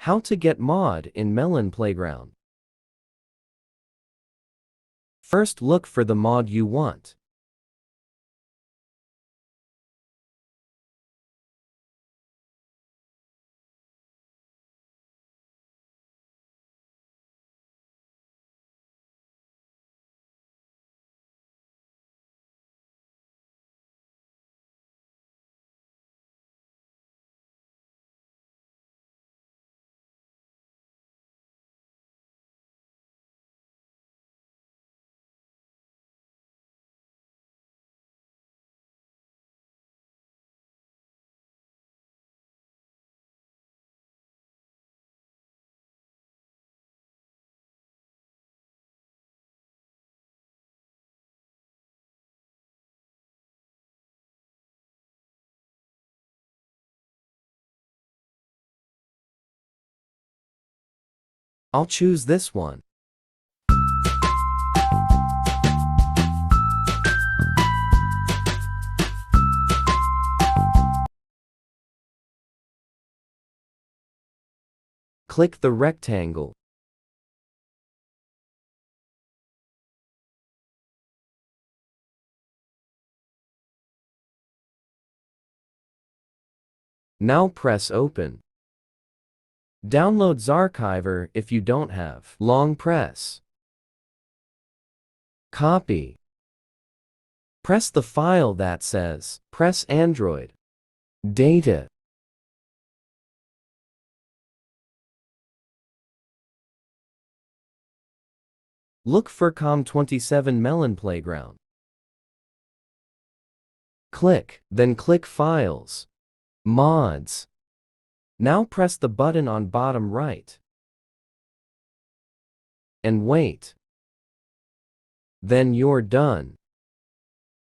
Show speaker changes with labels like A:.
A: How to get mod in Melon Playground. First, look for the mod you want. I'll choose this one. Click the rectangle. Now press Open. Download Zarchiver if you don't have. Long press. Copy. Press the file that says, Press Android. Data. Look for COM27 Melon Playground. Click, then click Files. Mods. Now press the button on bottom right. And wait. Then you're done.